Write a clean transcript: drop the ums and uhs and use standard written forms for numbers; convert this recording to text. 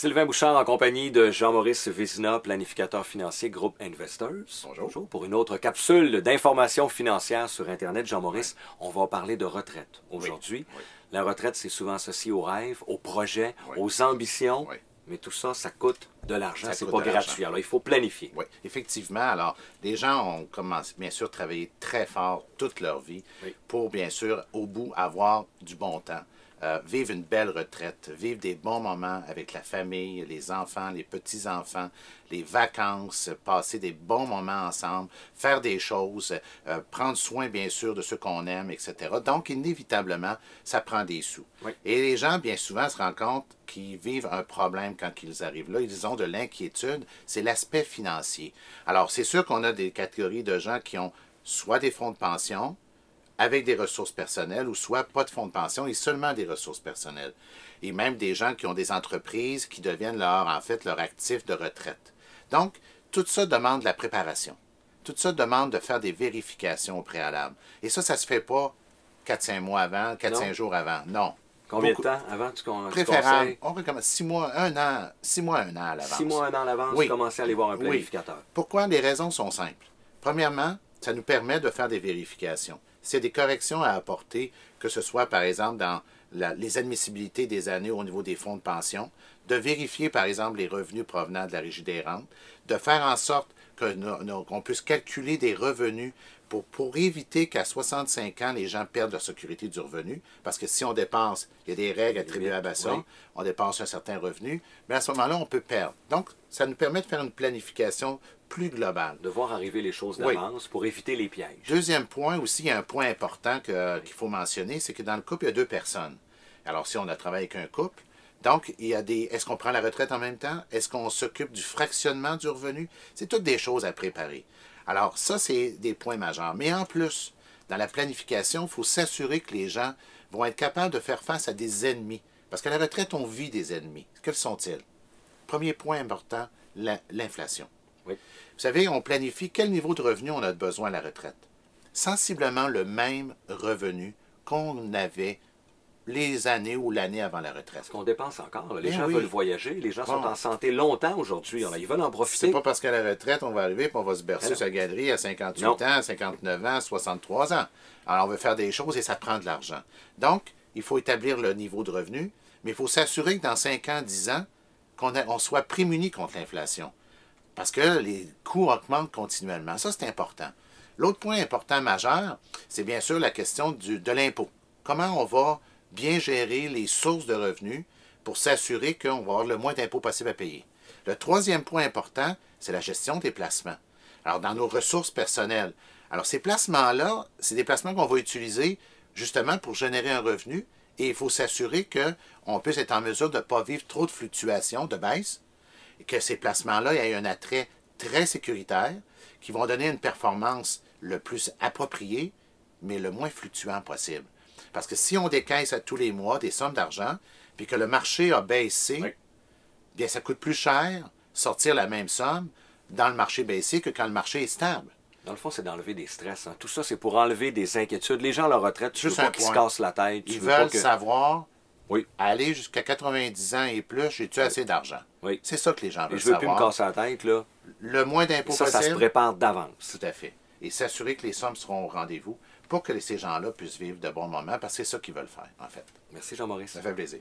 Sylvain Bouchard en compagnie de Jean-Maurice Vézina, planificateur financier Groupe Investors. Bonjour. Pour une autre capsule d'informations financières sur Internet. Jean-Maurice, on va parler de retraite aujourd'hui. Oui. La retraite, c'est souvent associé aux rêves, aux projets, Oui. aux ambitions. Oui. Mais tout ça, ça coûte de l'argent. Ça C'est coûte pas de gratuit. l'argent. Alors, il faut planifier. Oui, effectivement. Alors, les gens ont commencé, bien sûr, travaillé très fort toute leur vie pour, bien sûr, au bout, avoir du bon temps. Vivre une belle retraite, vivre des bons moments avec la famille, les enfants, les petits-enfants, les vacances, passer des bons moments ensemble, faire des choses, prendre soin, bien sûr, de ceux qu'on aime, etc. Donc, inévitablement, ça prend des sous. Oui. Et les gens, bien souvent, se rendent compte qu'ils vivent un problème quand ils arrivent là. Ils ont de l'inquiétude, c'est l'aspect financier. Alors, c'est sûr qu'on a des catégories de gens qui ont soit des fonds de pension, avec des ressources personnelles, ou soit pas de fonds de pension et seulement des ressources personnelles. Et même des gens qui ont des entreprises qui deviennent en fait, leur actif de retraite. Donc, tout ça demande de la préparation. Tout ça demande de faire des vérifications au préalable. Et ça se fait pas 4-5 mois avant, 4-5 jours avant. Non. Combien de temps avant tu Préférable, on recommence 6 mois, 1 an, 6 mois, 1 an à l'avance. 6 mois, 1 an à l'avance, Oui. commencer à aller voir un planificateur. Oui. Pourquoi? Les raisons sont simples. Premièrement, ça nous permet de faire des vérifications. S'il y a des corrections à apporter, que ce soit par exemple dans les admissibilités des années au niveau des fonds de pension, de vérifier par exemple les revenus provenant de la Régie des rentes, de faire en sorte qu'on puisse calculer des revenus pour éviter qu'à 65 ans, les gens perdent leur sécurité du revenu, parce que si on dépense, il y a des règles attribuables à ça, oui. On dépense un certain revenu, mais à ce moment-là, on peut perdre. Donc, ça nous permet de faire une planification plus globale. De voir arriver les choses d'avance pour éviter les pièges. Deuxième point aussi, il y a un point important qu'il faut mentionner, c'est que dans le couple, il y a 2 personnes. Alors, si on a travaillé avec un couple, donc, il y a est-ce qu'on prend la retraite en même temps? Est-ce qu'on s'occupe du fractionnement du revenu? C'est toutes des choses à préparer. Alors, ça, c'est des points majeurs. Mais en plus, dans la planification, il faut s'assurer que les gens vont être capables de faire face à des ennemis. Parce qu'à la retraite, on vit des ennemis. Quels sont-ils? Premier point important, l'inflation. Oui. Vous savez, on planifie quel niveau de revenu on a besoin à la retraite. Sensiblement le même revenu qu'on avait les années ou l'année avant la retraite. Parce qu'on dépense encore. Les gens veulent voyager. Les gens sont en santé longtemps aujourd'hui. Ils veulent en profiter. C'est pas parce qu'à la retraite, on va arriver et on va se bercer sur la galerie à 58 ans, 59 ans, 63 ans. Alors, on veut faire des choses et ça prend de l'argent. Donc, il faut établir le niveau de revenu, mais il faut s'assurer que dans 5 ans, 10 ans, qu'on soit prémuni contre l'inflation. Parce que les coûts augmentent continuellement. Ça, c'est important. L'autre point important majeur, c'est bien sûr la question de l'impôt. Comment on va bien gérer les sources de revenus pour s'assurer qu'on va avoir le moins d'impôts possible à payer. Le troisième point important, c'est la gestion des placements. Alors, dans nos ressources personnelles. Alors, ces placements-là, c'est des placements qu'on va utiliser justement pour générer un revenu et il faut s'assurer qu'on puisse être en mesure de ne pas vivre trop de fluctuations, de baisse, et que ces placements-là aient un attrait très sécuritaire, qui vont donner une performance le plus appropriée, mais le moins fluctuant possible. Parce que si on décaisse à tous les mois des sommes d'argent, puis que le marché a baissé, bien ça coûte plus cher sortir la même somme dans le marché baissé que quand le marché est stable. Dans le fond, c'est d'enlever des stress. Tout ça, c'est pour enlever des inquiétudes. Les gens à leur retraite, tu veux pas qu'ils se cassent la tête. Ils veulent savoir, oui. Aller jusqu'à 90 ans et plus, j'ai-tu assez d'argent? Oui. C'est ça que les gens veulent savoir. Je veux plus me casser la tête, là. Le moins d'impôts possible. Ça se prépare d'avance. Tout à fait. Et s'assurer que les sommes seront au rendez-vous pour que ces gens-là puissent vivre de bons moments, parce que c'est ça qu'ils veulent faire, en fait. Merci, Jean-Maurice. Ça fait plaisir.